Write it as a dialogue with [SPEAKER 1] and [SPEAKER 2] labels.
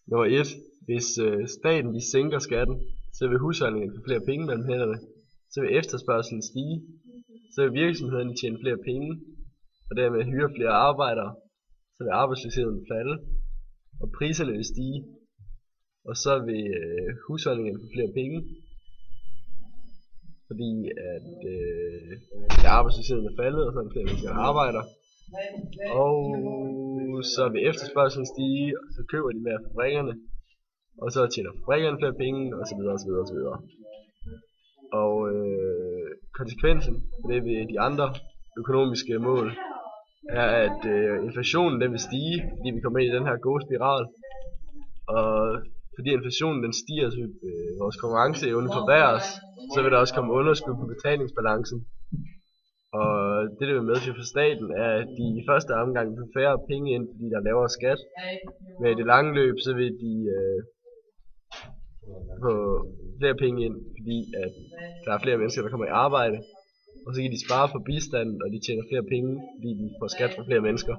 [SPEAKER 1] Nummer 1. Hvis staten de sænker skatten, så vil husholdningerne få flere penge mellem hænderne. Så vil efterspørgselen stige. Så vil virksomhederne tjene flere penge, og dermed hyre flere arbejdere. Så vil arbejdsløsheden falde, og priserne vil stige. Og så vil husholdningerne få flere penge, fordi at arbejdsløsheden er faldet, og så er der flere mennesker, der arbejder. Og så vil efterspørgselen stige, og så køber de mere af fabrikkerne, og så tjener fabrikkerne flere penge, og så videre, og så videre, og så videre. Og konsekvensen af det ved de andre økonomiske mål er, at inflationen den vil stige, fordi vi kommer ind i den her gode spiral. Og fordi inflationen den stiger, så vil vores konkurrenceevne forværres, så vil der også komme underskud på betalingsbalancen. Og det vil medføre for staten er, at de i første omgang får færre penge ind, fordi der er lavere skat. Men i det lange løb, så vil de få flere penge ind, fordi at der er flere mennesker, der kommer i arbejde. Og så kan de spare på bistanden, og de tjener flere penge, fordi de får skat fra flere mennesker.